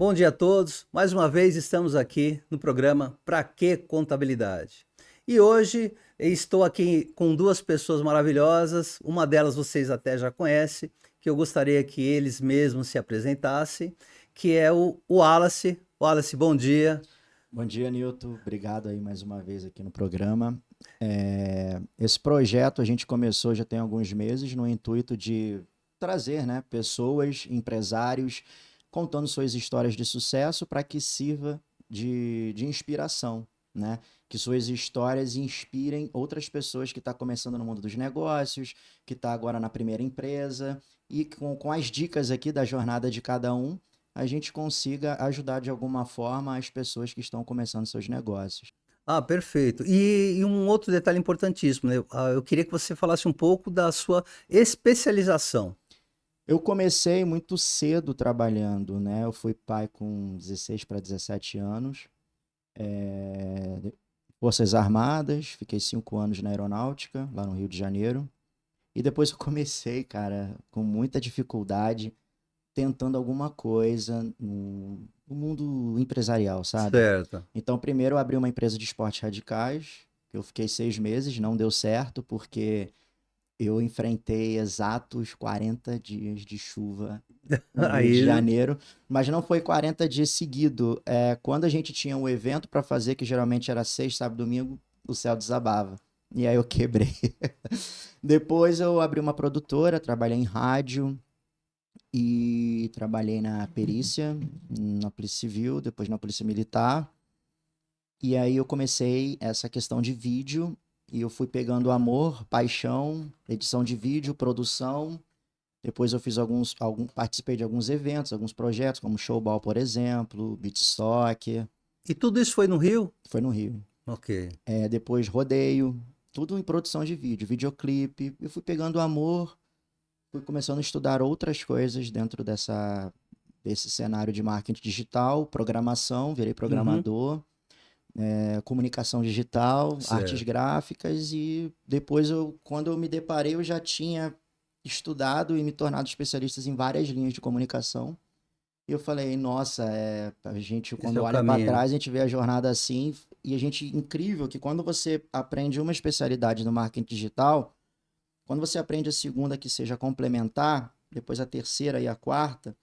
Bom dia a todos. Mais uma vez estamos aqui no programa Pra Que Contabilidade? E hoje estou aqui com duas pessoas maravilhosas. Uma delas vocês até já conhecem, que eu gostaria que eles mesmos se apresentassem, que é o Wallace. Wallace, bom dia. Bom dia, Nilton. Obrigado aí mais uma vez aqui no programa. Esse projeto a gente começou já tem alguns meses no intuito de trazer, né, pessoas, empresários, contando suas histórias de sucesso para que sirva de inspiração, né? Que suas histórias inspirem outras pessoas que estão começando no mundo dos negócios, que está agora na primeira empresa, e com as dicas aqui da jornada de cada um a gente consiga ajudar de alguma forma as pessoas que estão começando seus negócios. Ah, perfeito. E um outro detalhe importantíssimo, né? Eu queria que você falasse um pouco da sua especialização. Eu comecei muito cedo trabalhando, né? Eu fui pai com 16 para 17 anos, Forças Armadas, fiquei 5 anos na aeronáutica, lá no Rio de Janeiro. E depois eu comecei, cara, com muita dificuldade, tentando alguma coisa no mundo empresarial, sabe? Certo. Então, primeiro eu abri uma empresa de esportes radicais, que eu fiquei 6 meses, não deu certo, porque eu enfrentei exatos 40 dias de chuva no Rio de Aí, Janeiro, mas não foi 40 dias seguido. Quando a gente tinha um evento para fazer, que geralmente era sexta, sábado, domingo, o céu desabava. E aí eu quebrei. Depois eu abri uma produtora, trabalhei em rádio e trabalhei na perícia, na Polícia Civil, depois na Polícia Militar. E aí eu comecei essa questão de vídeo e eu fui pegando amor, paixão, edição de vídeo, produção. Depois eu fiz participei de alguns eventos, alguns projetos, como Showball, por exemplo, Beatstock, e tudo isso foi no Rio? foi no Rio. Ok. Depois rodeio, tudo em produção de vídeo, videoclipe. Eu fui pegando amor, fui começando a estudar outras coisas dentro desse cenário de marketing digital, programação, virei Uhum. programador. Comunicação digital, artes Certo. gráficas e depois quando eu me deparei, eu já tinha estudado e me tornado especialista em várias linhas de comunicação. E eu falei, nossa, a gente Esse é quando o olha para caminho, né? trás, a gente vê a jornada assim e a gente incrível que quando você aprende uma especialidade no marketing digital, quando você aprende a segunda que seja complementar, depois a terceira e a quarta,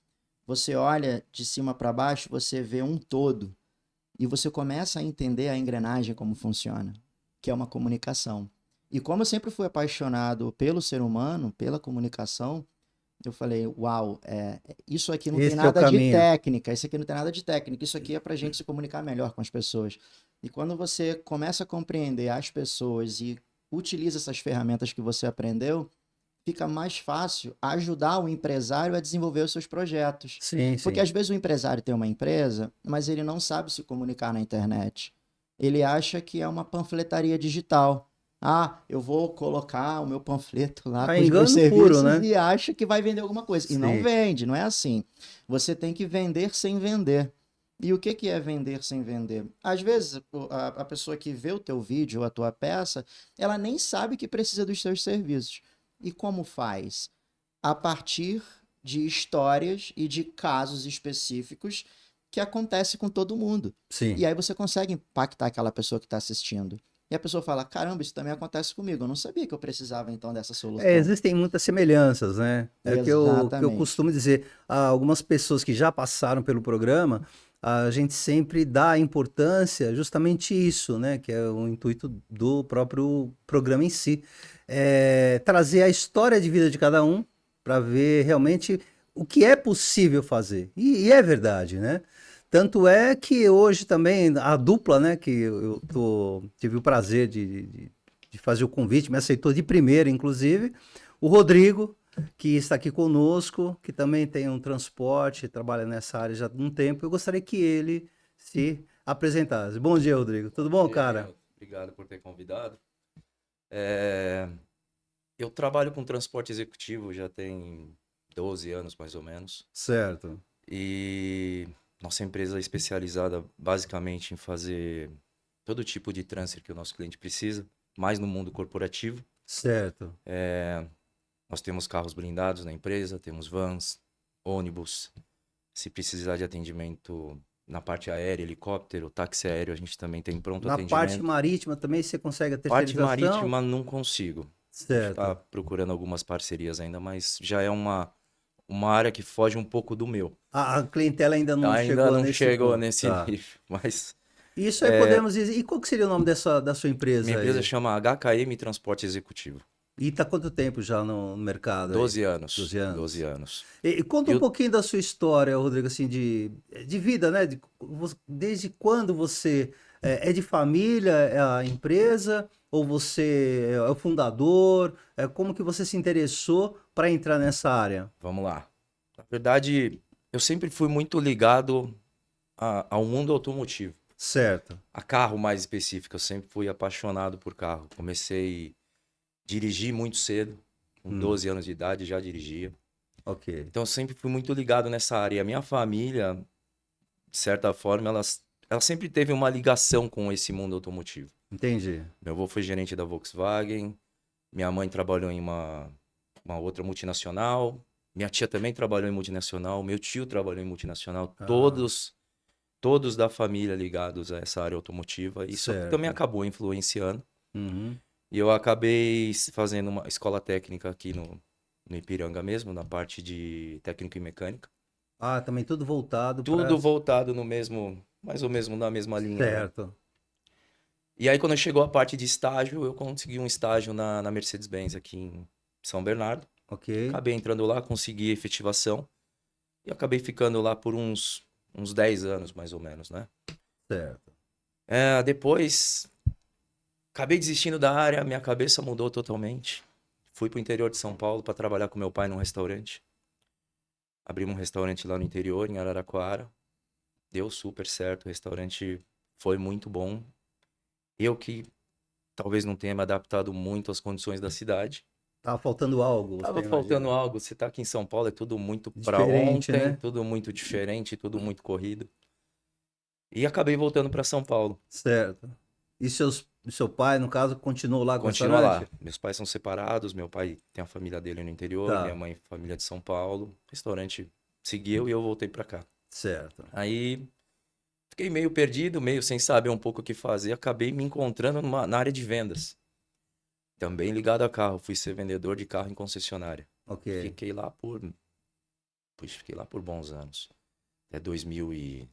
você olha de cima para baixo, você vê um todo e você começa a entender a engrenagem como funciona, que é uma comunicação. E como eu sempre fui apaixonado pelo ser humano, pela comunicação, eu falei, uau, isso aqui não tem Esse é o nada de caminho. técnica, isso aqui não tem nada de técnica, isso aqui é para a gente se comunicar melhor com as pessoas. E quando você começa a compreender as pessoas e utiliza essas ferramentas que você aprendeu, fica mais fácil ajudar o empresário a desenvolver os seus projetos. Sim, Porque sim. às vezes o empresário tem uma empresa, mas ele não sabe se comunicar na internet. Ele acha que é uma panfletaria digital. Ah, eu vou colocar o meu panfleto lá É com os meus engano puro, serviços né? e acha que vai vender alguma coisa. E não Sim. vende, não é assim. Você tem que vender sem vender. E o que é vender sem vender? Às vezes, a pessoa que vê o teu vídeo ou a tua peça, ela nem sabe que precisa dos seus serviços. E como faz? A partir de histórias e de casos específicos que acontece com todo mundo. Sim. E aí você consegue impactar aquela pessoa que está assistindo. E a pessoa fala: caramba, isso também acontece comigo. Eu não sabia que eu precisava então dessa É, solução. existem muitas semelhanças, né? É o que eu Exatamente. costumo dizer. Algumas pessoas que já passaram pelo programa, a gente sempre dá importância justamente isso, né? Que é o intuito do próprio programa em si. É, trazer a história de vida de cada um para ver realmente o que é possível fazer. E é verdade, né? Tanto é que hoje também a dupla, né? Que tive o prazer de fazer o convite, me aceitou de primeira, inclusive. O Rodrigo, que está aqui conosco, que também tem um transporte, trabalha nessa área já há um tempo. Eu gostaria que ele se apresentasse. Bom dia, Rodrigo. Tudo Bom bom, dia, cara? Nilton. Obrigado por ter convidado. É, Eu trabalho com transporte executivo já tem 12 anos, mais ou menos. Certo, E nossa empresa é especializada basicamente em fazer todo tipo de transfer que o nosso cliente precisa, mais no mundo corporativo. certo. Nós temos carros blindados na empresa, temos vans, ônibus. Se precisar de atendimento na parte aérea, helicóptero, táxi aéreo, a gente também tem pronto Na parte atendimento. marítima também você consegue a Parte terceirização? marítima não consigo. A gente está Certo. procurando algumas parcerias ainda, mas já é uma área que foge um pouco do meu. A clientela ainda não Ainda chegou não nesse chegou ponto. nesse Tá. nível, mas Isso aí podemos dizer. E qual que seria o nome da sua minha empresa empresa aí? chama HKM Transporte Executivo. E tá quanto tempo já no mercado aí? 12 anos. 12 12 anos. anos. E conta E um eu, pouquinho da sua história, Rodrigo, assim, de vida, né? Desde quando você é de família, é a empresa, ou você é o fundador? Como que você se interessou para entrar nessa área? vamos lá. Na verdade, eu sempre fui muito ligado ao mundo automotivo. Certo. A carro mais específico, eu sempre fui apaixonado por carro. Comecei a dirigir muito cedo, com Hum, 12 anos de idade já dirigia. ok. Então eu sempre fui muito ligado nessa área. E a minha família, de certa forma, ela sempre teve uma ligação com esse mundo automotivo. Entendi. Meu avô foi gerente da Volkswagen, minha mãe trabalhou em uma outra multinacional, minha tia também trabalhou em multinacional, meu tio trabalhou em multinacional, Ah, todos da família ligados a essa área automotiva. Isso também certo. acabou influenciando. Uhum. E eu acabei fazendo uma escola técnica aqui no Ipiranga mesmo, na parte de técnico e mecânica. Ah, também tudo voltado para. Tudo voltado no mesmo, mais ou menos na mesma linha, né? Certo. E aí, quando chegou a parte de estágio, eu consegui um estágio na Mercedes-Benz aqui em São Bernardo. Ok. Acabei entrando lá, consegui efetivação e acabei ficando lá por uns 10 anos, mais ou menos, né? Certo. Depois, acabei desistindo da área, minha cabeça mudou totalmente. Fui pro interior de São Paulo para trabalhar com meu pai num restaurante. Abrimos um restaurante lá no interior, em Araraquara. Deu super certo, o restaurante foi muito bom. Eu que talvez não tenha me adaptado muito às condições da cidade. Tava faltando algo, você Tava faltando imagina. algo. Você tá aqui em São Paulo, é tudo muito para Diferente, ontem, né? tudo muito diferente, tudo muito corrido. E acabei voltando para São Paulo. Certo. E seu pai, no caso, continuou lá com o Continua lá. restaurante? Meus pais são separados, meu pai tem a família dele no interior, minha Tá, mãe família de São Paulo. O restaurante seguiu e eu voltei para cá. certo. Aí fiquei meio perdido, meio sem saber um pouco o que fazer, acabei me encontrando na área de vendas. Também ligado a carro, fui ser vendedor de carro em concessionária. Ok. Fiquei lá fiquei lá por bons anos. Até 2011,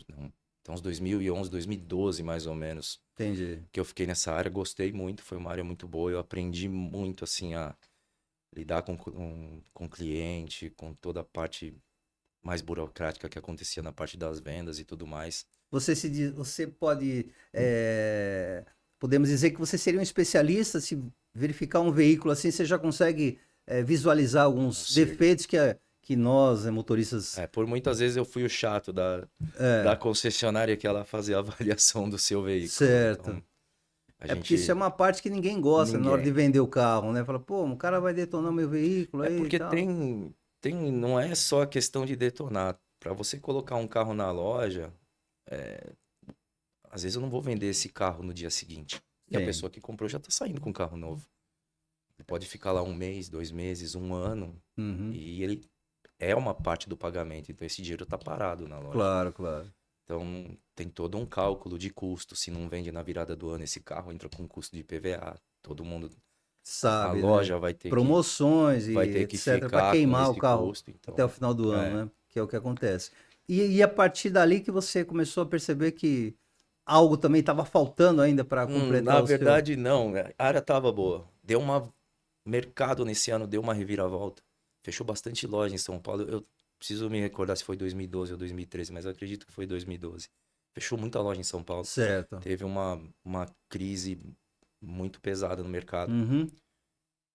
não, então uns 2011, 2012 mais ou menos, Entendi. que eu fiquei nessa área, gostei muito, foi uma área muito boa, eu aprendi muito assim a lidar com cliente, com toda a parte mais burocrática que acontecia na parte das vendas e tudo mais. Você pode, podemos dizer que você seria um especialista se verificar um veículo assim, você já consegue visualizar alguns Consigo. defeitos que nós, motoristas, Por muitas vezes eu fui o chato da concessionária que ela fazia a avaliação do seu veículo. certo. Então, a É porque isso é gente. uma parte que ninguém gosta na hora de Ninguém. vender o carro, né? Fala, pô, o cara vai detonar meu veículo É aí e porque tal. não é só a questão de detonar. Para você colocar um carro na loja, às vezes eu não vou vender esse carro no dia seguinte. E a Sim. pessoa que comprou já está saindo com um carro novo. Ele pode ficar lá um mês, 2 meses, um ano, Uhum. e ele é uma parte do pagamento. Então esse dinheiro está parado na loja. Claro, claro. Então tem todo um cálculo de custo. Se não vende na virada do ano, esse carro entra com custo de IPVA. Todo mundo, a Sabe, né? loja Promoções vai e ter que etc, para ficar com queimar o esse carro custo. Então, até o final do é. ano, né? Que é o que acontece. E a partir dali que você começou a perceber que algo também estava faltando ainda para completar Na o seu. verdade, não. A área tava boa. Mercado nesse ano deu uma reviravolta. Fechou bastante loja em São Paulo. Eu preciso me recordar se foi 2012 ou 2013, mas eu acredito que foi 2012. Fechou muita loja em São Paulo. Certo. Teve uma crise muito pesada no mercado. Uhum.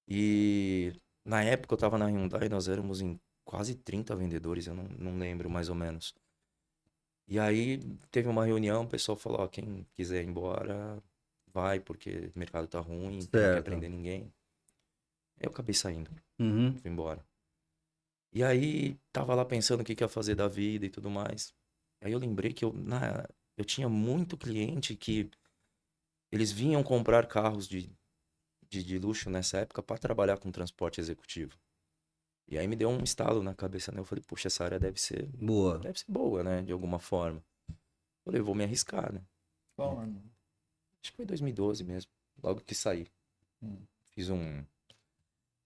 E na época eu tava na Hyundai, nós éramos em quase 30 vendedores, eu não lembro mais ou menos. E aí teve uma reunião, o pessoal falou, ó, quem quiser ir embora, vai, porque o mercado tá ruim, a gente não quer Certo. prender ninguém. Eu acabei saindo, Uhum. fui embora. E aí tava lá pensando o que que ia fazer da vida e tudo mais. Aí eu lembrei que eu tinha muito cliente que eles vinham comprar carros de luxo nessa época para trabalhar com transporte executivo. E aí me deu um estalo na cabeça, né? Eu falei, puxa, essa área Boa. deve ser boa, né? De alguma forma. Falei, eu vou me arriscar, né? Qual ano? Acho que foi 2012 mesmo, logo que saí. Hum.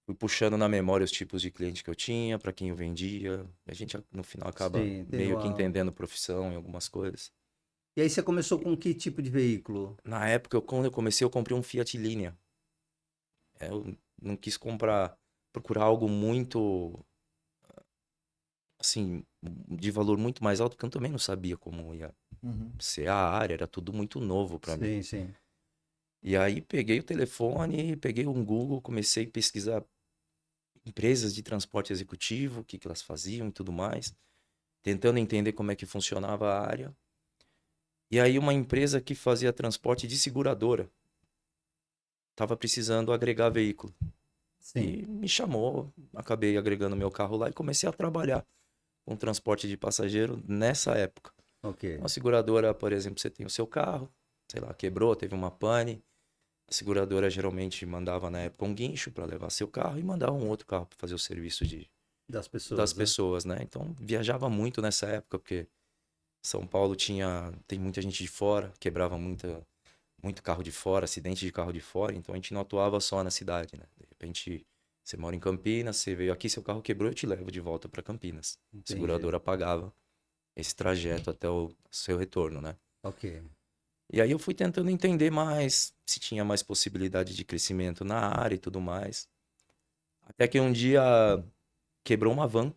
Fui puxando na memória os tipos de cliente que eu tinha, para quem eu vendia. A gente, no final, acaba Sim, tem meio que entendendo profissão em algumas coisas. E aí você começou com que tipo de veículo? Na época, quando eu comecei, eu comprei um Fiat Linea. Eu não quis procurar algo muito, assim, de valor muito mais alto, porque eu também não sabia como ia Uhum. ser a área, era tudo muito novo para mim. Sim, sim. E aí peguei o telefone, peguei um Google, comecei a pesquisar empresas de transporte executivo, o que que elas faziam e tudo mais, tentando entender como é que funcionava a área. E aí uma empresa que fazia transporte de seguradora estava precisando agregar veículo. Sim. E me chamou, acabei agregando meu carro lá e comecei a trabalhar com transporte de passageiro nessa época. Ok. Uma seguradora, por exemplo, você tem o seu carro, sei lá, quebrou, teve uma pane. A seguradora geralmente mandava na época um guincho para levar seu carro e mandava um outro carro para fazer o serviço Das das pessoas, né? pessoas, né? Então viajava muito nessa época, porque São Paulo tem muita gente de fora, quebrava muito carro de fora, acidente de carro de fora, então a gente não atuava só na cidade, né? De repente, você mora em Campinas, você veio aqui, seu carro quebrou, eu te levo de volta para Campinas. A Entendi. seguradora pagava esse trajeto até o seu retorno, né? Ok. E aí eu fui tentando entender mais se tinha mais possibilidade de crescimento na área e tudo mais. Até que um dia quebrou uma van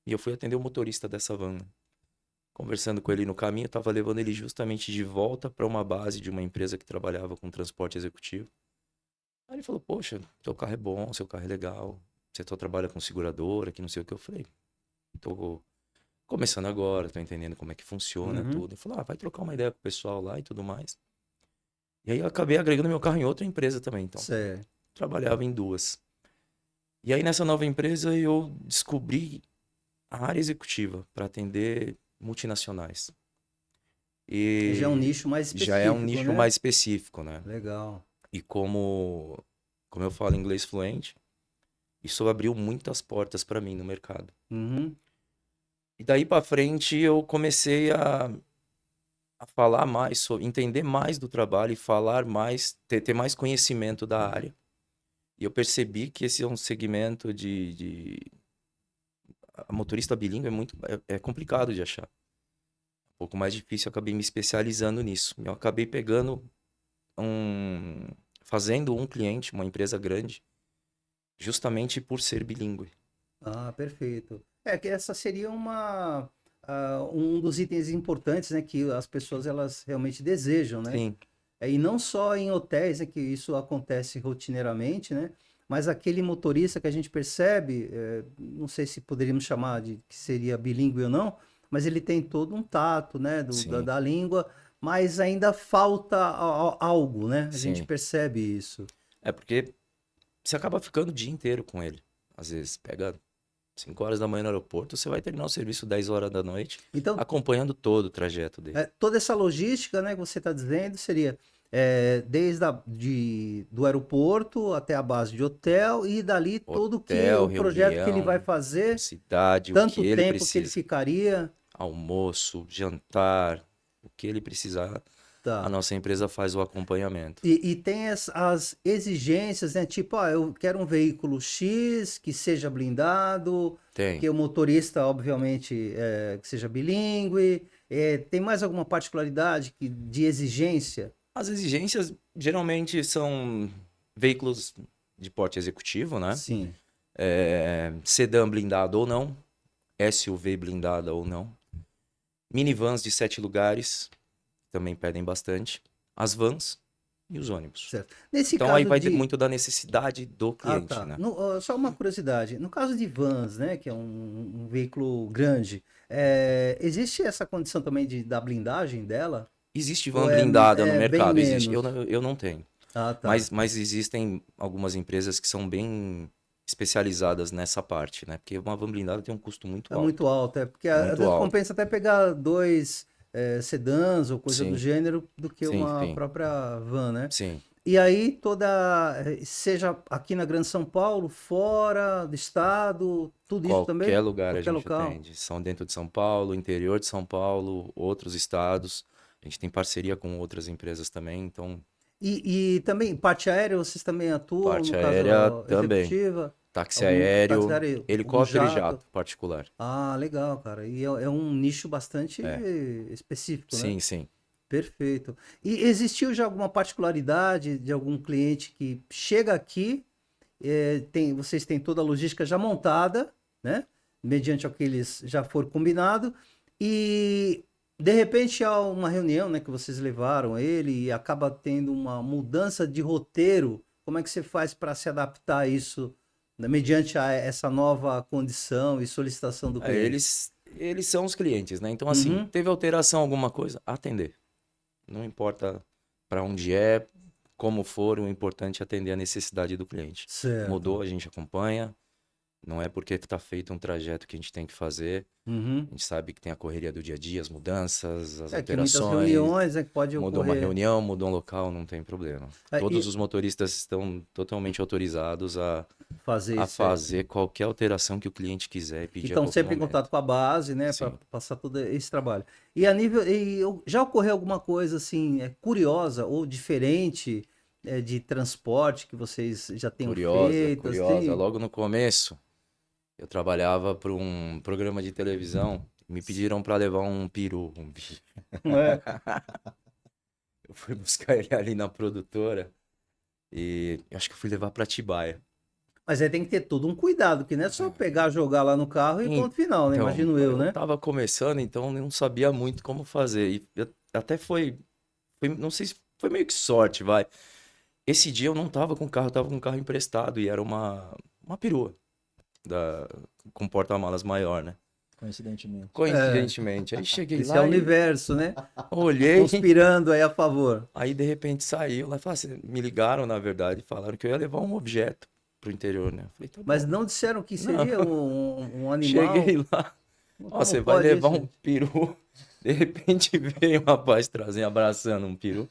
e eu fui atender o motorista dessa van, né? Conversando com ele no caminho, eu estava levando ele justamente de volta para uma base de uma empresa que trabalhava com transporte executivo. Aí ele falou: poxa, seu carro é bom, seu carro é legal, você só trabalha com seguradora, que não sei o que. Eu falei: tô começando agora, tô entendendo como é que funciona Uhum. tudo. Ele falou: vai trocar uma ideia com o pessoal lá e tudo mais. E aí eu acabei agregando meu carro em outra empresa também, então Certo. trabalhava em duas. E aí nessa nova empresa eu descobri a área executiva para atender multinacionais. Já é um E nicho mais já é um específico, nicho né? mais específico, né? Legal. E como eu falo inglês fluente, isso abriu muitas portas para mim no mercado. Uhum. E daí para frente eu comecei a falar mais sobre, entender mais do trabalho e falar mais, ter mais conhecimento da área. E eu percebi que esse é um segmento a motorista bilíngue é complicado de achar. Um pouco mais difícil, eu acabei me especializando nisso. Eu acabei um, fazendo um cliente, uma empresa grande, justamente por ser bilíngue. Ah, perfeito. É que essa seria um dos itens importantes, né, que as pessoas elas realmente desejam, né? Sim, E não só em hotéis, né, que isso acontece rotineiramente, né? Mas aquele motorista que a gente percebe, não sei se poderíamos chamar de que seria bilíngue ou não, mas ele tem todo um tato, né, sim, da língua, mas ainda falta algo, né? A gente sim. percebe isso. É porque você acaba ficando o dia inteiro com ele. Às vezes pega 5 horas da manhã no aeroporto, você vai terminar o serviço 10 horas da noite, Então, acompanhando todo o trajeto dele. toda essa logística, né, que você está dizendo, seria desde do aeroporto até a base de hotel e dali todo Hotel, o projeto que ele vai reunião, fazer, cidade, o que tanto ele tempo que ele precisa. ficaria. Almoço, jantar, o que ele precisar, a Tá. nossa empresa faz o acompanhamento. E tem as exigências, né? Tipo, eu quero um veículo X que seja blindado, Tem. que o motorista, obviamente, que seja bilíngue. Tem mais alguma particularidade de exigência? As exigências geralmente são veículos de porte executivo, né? Sim, Sedã blindado ou não, SUV blindada ou não. Minivans de 7 lugares, também pedem bastante. As vans e os ônibus. certo. Nesse Então aí caso vai ter de. muito da necessidade do Ah, cliente, tá. né? Só uma curiosidade. No caso de vans, né, que é um veículo grande, existe essa condição também da blindagem dela? Existe Ou van blindada no bem mercado, existe. menos? Eu não tenho. Ah, tá. Mas existem algumas empresas que são bem especializadas nessa parte, né? Porque uma van blindada tem um custo muito É muito alto. alto, porque às Muito vezes alto. compensa até pegar dois sedãs ou coisa do Sim, gênero do que sim, uma sim, própria van, né? sim. E aí seja aqui na Grande São Paulo, fora do estado, tudo isso também? Qualquer lugar a Qualquer gente local. atende. São dentro de São Paulo, interior de São Paulo, outros estados. A gente tem parceria com outras empresas também, então E também, parte aérea, vocês também atuam, no parte caso, aérea ó, também. executiva? Táxi Algum táxi aéreo, aéreo, algum helicóptero e jato? jato particular. Ah, legal, cara. E é um nicho bastante É, específico, né? sim, sim. Perfeito. E existiu já alguma particularidade de algum cliente que chega aqui, vocês têm toda a logística já montada, né? Mediante o que eles já foram combinado, e de repente há uma reunião, né, que vocês levaram ele e acaba tendo uma mudança de roteiro. Como é que você faz para se adaptar a isso, né, mediante essa nova condição e solicitação do É, cliente? eles são os clientes, né? Então, assim, Uhum, teve alteração, alguma coisa, atender. Não importa para onde é, como for, o importante é atender a necessidade do cliente. certo. Mudou, a gente acompanha. Não é porque está feito um trajeto que a gente tem que fazer. Uhum. A gente sabe que tem a correria do dia a dia, as mudanças, as É que muitas alterações. reuniões, né, que pode Mudou uma ocorrer. reunião, mudou um local, não tem problema. Todos E os motoristas estão totalmente autorizados fazer a isso. fazer qualquer alteração que o cliente quiser e E pedir a estão qualquer sempre em contato momento. com a base, né, para Sim. passar todo esse trabalho. E a nível, já ocorreu alguma coisa assim curiosa ou diferente de transporte que vocês já tenham Curiosa, feito, curiosa. assim? Logo no começo, eu trabalhava para um programa de televisão. Me pediram para levar um peru, um bicho. É. Eu fui buscar ele ali na produtora e eu acho que eu fui levar para Atibaia. Mas aí tem que ter todo um cuidado, que não é só pegar, jogar lá no carro e ponto final, né? Então, Imagino eu, eu né? tava começando, então eu não sabia muito como fazer. E até não sei se foi meio que sorte, vai. Esse dia eu não tava com carro, eu tava com um carro emprestado e era uma perua da, com porta-malas maior, né? Coincidentemente. É, Coincidentemente. Aí cheguei esse é o lá e universo, né? olhei, Conspirando aí a favor. aí de repente saiu lá, me ligaram, na verdade, falaram que eu ia levar um objeto pro interior, né? Eu falei, tá Mas bom. não disseram que Não, seria um cheguei animal. lá. Ó, Como você vai pode levar isso, um gente? peru. De repente veio um rapaz trazendo, abraçando um peru.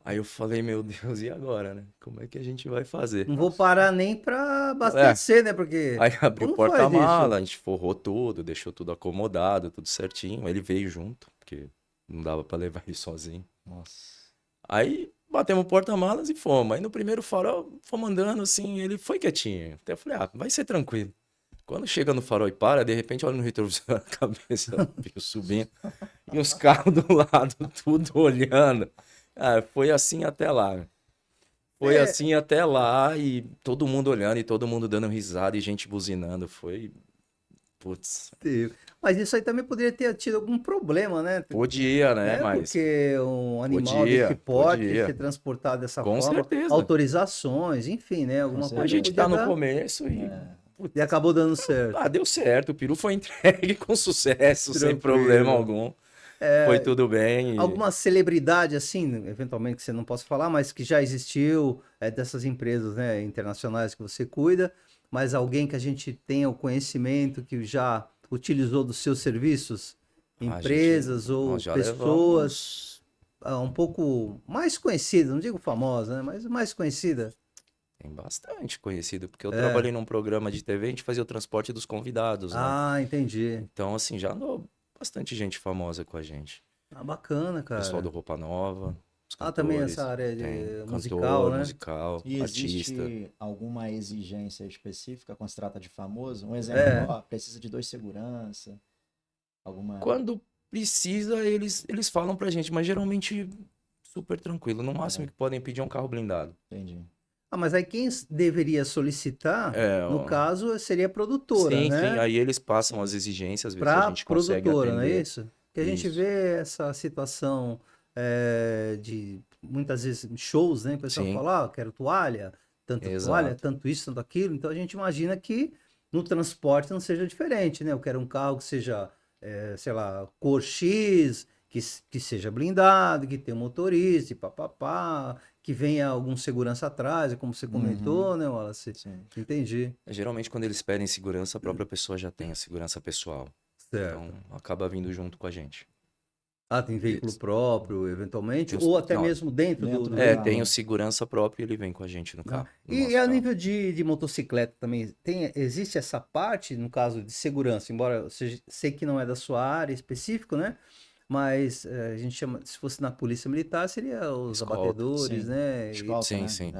Aí eu falei, meu Deus, e agora, né? Como é que a gente vai fazer? Não vou parar nem para É, abastecer, né? Porque aí abri o como faz isso? porta-mala, a gente forrou tudo, deixou tudo acomodado, tudo certinho. Ele veio junto, porque não dava pra levar ele sozinho. Nossa. Aí batemos o porta-malas e fomos. Aí no primeiro farol, fomos andando assim, ele foi quietinho. Até eu falei, ah, vai ser tranquilo. Quando chega no farol e para, de repente olha no retrovisor, a cabeça veio subindo. E os carros do lado, tudo olhando. Ah, foi assim até lá. Foi É, assim até lá e todo mundo olhando e todo mundo dando risada e gente buzinando. Foi, putz, mas isso aí também poderia ter tido algum problema, né? podia, né? Né? Mas Porque um animal desse podia, porte ser podia. transportado dessa Com forma, certeza. autorizações, enfim, né? Com Alguma A coisa gente certeza. podia tá no dar começo e, É. e putz, acabou dando certo. ah, deu certo. O peru foi entregue com sucesso, sem problema Tranquilo. algum. Foi tudo bem e Alguma celebridade, assim, eventualmente que você não possa falar, mas que já existiu dessas empresas, né, internacionais que você cuida, mas alguém que a gente tenha o conhecimento que já utilizou dos seus serviços, a gente, empresas ou nós já pessoas levamos. um pouco mais conhecidas, não digo famosas, né, mas mais conhecida. Tem bastante conhecido, porque eu É. trabalhei num programa de TV, a gente fazia o transporte dos convidados, né? Ah, entendi. Então, assim, já andou bastante gente famosa com a gente. Ah, bacana, Pessoal do cara. Roupa Nova, os Ah, também essa cantores, área tem de musical, cantor, né? musical, E artista. existe alguma exigência específica quando se trata de famoso? Um exemplo, É. ó, precisa de 2 segurança, alguma. Quando precisa, eles falam pra gente, mas geralmente super tranquilo. No máximo que podem pedir é um carro blindado. Entendi. Ah, mas aí quem deveria solicitar, É, no ó, caso, seria a produtora, sim, sim. né? Aí eles passam as Sim. exigências, ver se a Para gente consegue produtora, não é atender. isso? Que a gente Isso. vê essa situação de muitas vezes em shows, né? O pessoal Sim, fala, ah, quero toalha, exato. tanto isso, tanto aquilo. Então a gente imagina que no transporte não seja diferente, né? Eu quero um carro que seja, sei lá, cor X, que seja blindado, que tenha um motorista, e papapá, que venha algum segurança atrás, como você Uhum. comentou, né, Wallace? Sim. Entendi. Geralmente, quando eles pedem segurança, a própria pessoa já tem a segurança pessoal. Então, Certo. acaba vindo junto com a gente. Ah, tem veículo Isso. próprio, eventualmente, Tem os- ou até não, mesmo dentro Dentro do do É, carro. tem o veículo. segurança próprio e ele vem com a gente no Ah, carro, no e nosso a carro. nível de motocicleta também, existe essa parte, no caso de segurança, embora eu sei que não é da sua área específica, né? Mas a gente chama, se fosse na polícia militar, seria os Escolta. abatedores, Sim. né? Escolta, Sim, né? sim.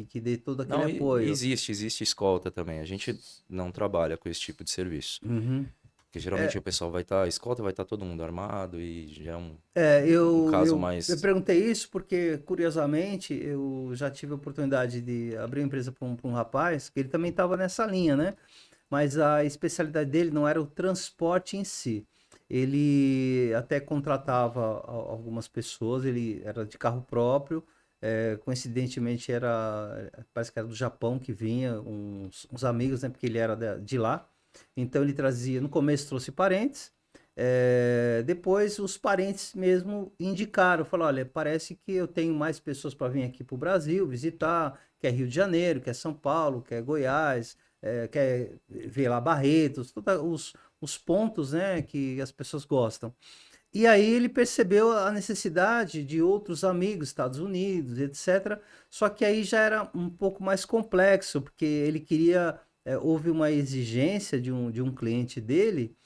Que dê todo aquele Não, e apoio. existe escolta também. A gente não trabalha com esse tipo de serviço. Uhum. Porque geralmente o pessoal vai estar, escolta vai estar todo mundo armado e já é É, um eu, caso eu, eu mais. perguntei isso porque, curiosamente, eu já tive a oportunidade de abrir uma empresa para um rapaz, que ele também estava nessa linha, né? Mas a especialidade dele não era o transporte em si. Ele até contratava algumas pessoas, ele era de carro próprio, coincidentemente parece que era do Japão que vinha, uns amigos, né? Porque ele era de lá. Então ele trazia, no começo trouxe parentes, depois os parentes mesmo indicaram, falaram, olha, parece que eu tenho mais pessoas para vir aqui para o Brasil visitar, quer Rio de Janeiro, quer São Paulo, quer Goiás, quer ver lá Barretos, todos os pontos, né, que as pessoas gostam. E aí ele percebeu a necessidade de outros amigos, Estados Unidos, etc. Só que aí já era um pouco mais complexo, porque ele queria, houve uma exigência de um cliente dele,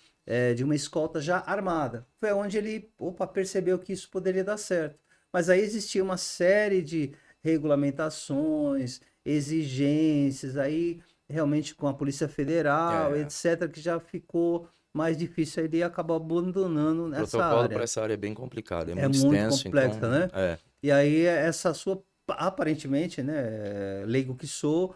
de uma escolta já armada. Foi onde ele, opa, percebeu que isso poderia dar certo. Mas aí existia uma série de regulamentações, exigências, aí realmente com a Polícia Federal, É, etc., que já ficou mais difícil, aí ele acabou abandonando o nessa protocolo para área. essa área é bem complicado, é É muito muito extenso, complexa, então. né? É, E aí essa sua, aparentemente, né, leigo que sou,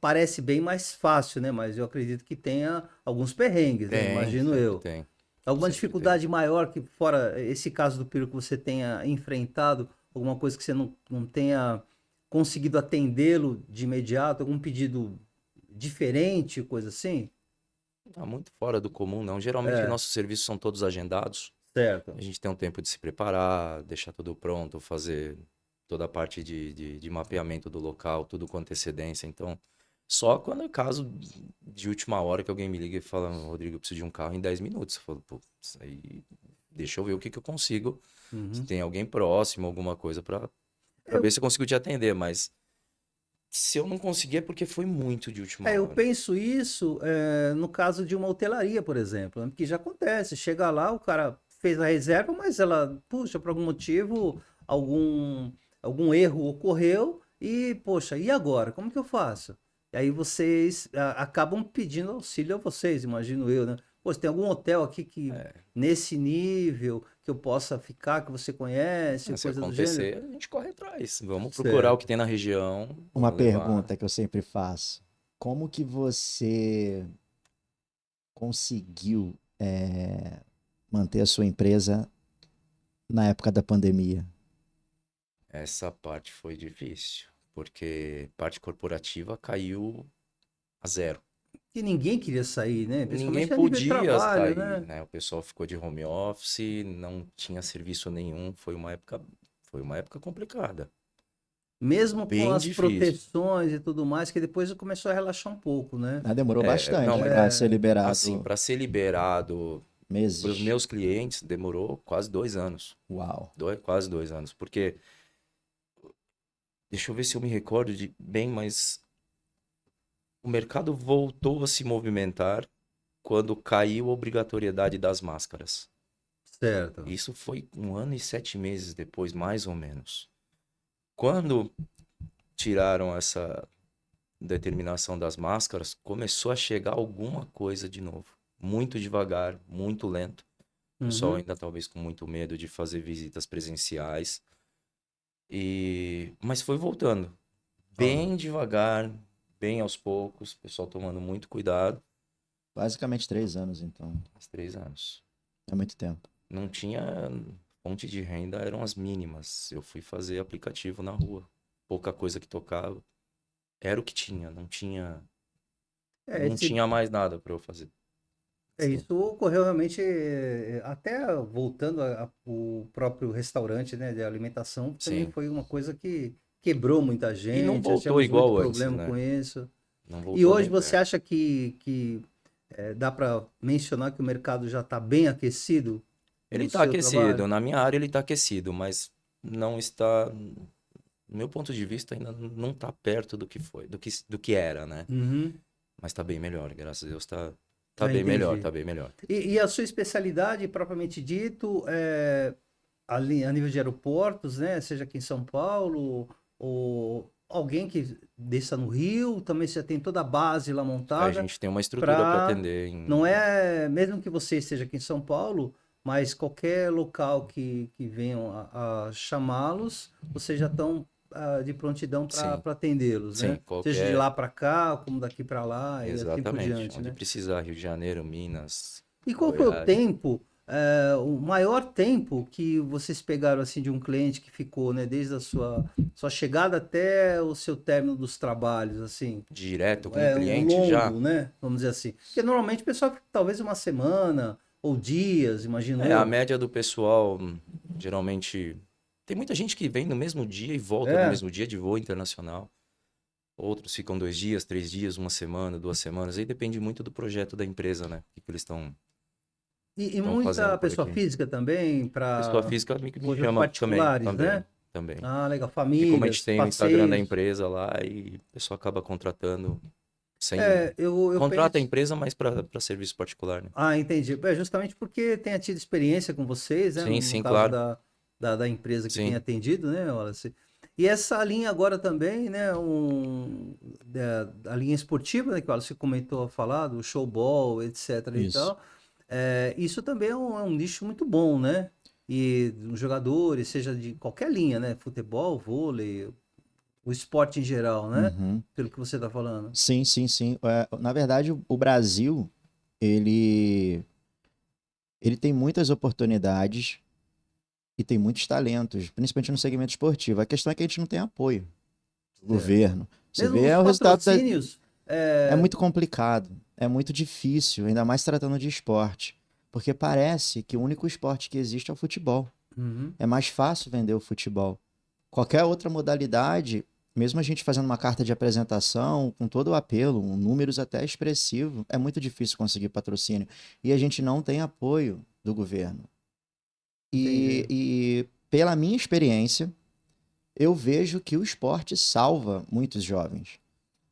parece bem mais fácil, né? Mas eu acredito que tenha alguns perrengues, né? tem, Imagino sempre eu. tem. Alguma Sempre tem. dificuldade maior que, fora esse caso do peru, que você tenha enfrentado, alguma coisa que você não tenha conseguido atendê-lo de imediato, algum pedido diferente, coisa assim? Tá muito fora do comum, não. Geralmente É, nossos serviços são todos agendados. A certo. gente tem um tempo de se preparar, deixar tudo pronto, fazer toda a parte de mapeamento do local, tudo com antecedência. Então, só quando é caso de última hora que alguém me liga e fala, Rodrigo, eu preciso de um carro em 10 minutos. Eu falo, pô, isso aí, deixa eu ver o que que eu consigo. Se Uhum. tem alguém próximo, alguma coisa para ver se eu consigo te atender. Mas se eu não conseguir é porque foi muito de última Eu hora. penso isso no caso de uma hotelaria, por exemplo, né? Que já acontece. Chega lá, o cara fez a reserva, mas ela, puxa, por algum motivo, algum, algum erro ocorreu e, poxa, e agora? Como que eu faço? E aí vocês acabam pedindo auxílio a vocês, imagino eu, né? Pô, tem algum hotel aqui que nesse nível que eu possa ficar, que você conhece, Se coisa do gênero? acontecer, a gente corre atrás. Vamos procurar o que Certo. tem na região, Uma vamos levar. pergunta que eu sempre faço. Como que você conseguiu manter a sua empresa na época da pandemia? Essa parte foi difícil, porque parte corporativa caiu a zero. Que ninguém queria sair, né? Ninguém Principalmente a nível de podia trabalho, sair, né? né? O pessoal ficou de home office, não tinha serviço nenhum. Foi uma época complicada, Mesmo com bem as difícil. proteções e tudo mais, que depois começou a relaxar um pouco, né? Ah, demorou Não, bastante mas para ser assim, liberado para ser liberado para os meses. meus clientes, demorou quase 2 anos. Uau. Quase 2 anos, porque deixa eu ver se eu me recordo bem, mas o mercado voltou a se movimentar quando caiu a obrigatoriedade das máscaras. Certo. Isso foi 1 ano e 7 meses depois, mais ou menos. Quando tiraram essa determinação das máscaras, começou a chegar alguma coisa de novo. Muito devagar, muito lento. O pessoal Uhum. ainda talvez com muito medo de fazer visitas presenciais. Mas foi voltando. Ó, Bem devagar, bem aos poucos, o pessoal tomando muito cuidado. Basicamente 3 anos, então. Faz 3 anos. É muito tempo. Não tinha fonte de renda, eram as mínimas. Eu fui fazer aplicativo na rua. Pouca coisa que tocava. Era o que tinha, é, não esse, tinha mais nada para eu fazer. Sim. isso ocorreu realmente, até voltando o próprio restaurante, né, de alimentação, também Sim. foi uma coisa que quebrou muita E não gente, nós voltou tivemos muito igual antes, problema né? com isso. Não E voltou hoje nem você perto. acha que dá para mencionar que o mercado já está bem aquecido? Ele no está seu aquecido. trabalho? Na minha área ele está aquecido, mas não está, do meu ponto de vista, ainda não está perto do que foi, do que era, né? Uhum. Mas está bem melhor, graças a Deus tá Ah, bem melhor, entendi. tá bem melhor. E a sua especialidade, propriamente dito, a nível de aeroportos, né? Seja aqui em São Paulo, ou alguém que desça no Rio, também você já tem toda a base lá A montada gente tem uma estrutura para para... atender Não é, mesmo que você esteja aqui em São Paulo, mas qualquer local que venham a chamá-los, vocês já estão de prontidão para Sim, atendê-los, sim, né? Seja de qualquer. lá para cá, como daqui para lá e assim por Exatamente. diante, Onde né? precisar, Rio de Janeiro, Minas, E qual foi o Goiás. tempo, o maior tempo que vocês pegaram assim de um cliente que ficou, né, desde a sua chegada até o seu término dos trabalhos, assim? Direto com o É um cliente já. longo, né? Vamos dizer assim. Porque normalmente o pessoal fica talvez uma semana ou dias, imagino A eu. média do pessoal, geralmente. Tem muita gente que vem no mesmo dia e volta no É. mesmo dia de voo internacional. Outros ficam 2 dias, 3 dias, uma semana, 2 semanas. Aí depende muito do projeto da empresa, né? O que eles E estão fazendo muita por pessoa aqui. física também Pessoa para física me coisas chama também, particulares, também, né? também. Ah, legal. E como a gente Famílias, tem o Instagram da passeios. empresa lá, e a pessoa acaba contratando sem. Eu Contrata a penso. empresa, mas para serviço particular, né? Ah, entendi. É justamente porque tenha tido experiência com vocês, né? Sim, No sim, caso claro. da empresa que tem Sim. atendido, né, Wallace? E essa linha agora também, né? A linha esportiva, né, que o Wallace comentou a falar, do showball, etc. e Isso. tal. Isso também é um nicho muito bom, né? E os jogadores, seja de qualquer linha, né? Futebol, vôlei, o esporte em geral, né? Uhum. Pelo que você está falando. Sim, sim, sim. Na verdade, o Brasil, ele, ele tem muitas oportunidades e tem muitos talentos, principalmente no segmento esportivo. A questão é que a gente não tem apoio do Certo. governo. Você Mesmo vê, os o resultado patrocínios. é muito complicado, é muito difícil, ainda mais tratando de esporte. Porque parece que o único esporte que existe é o futebol. Uhum. É mais fácil vender o futebol. Qualquer outra modalidade, mesmo a gente fazendo uma carta de apresentação, com todo o apelo, números até expressivo, é muito difícil conseguir patrocínio. E a gente não tem apoio do governo. Entendi. E pela minha experiência, eu vejo que o esporte salva muitos jovens.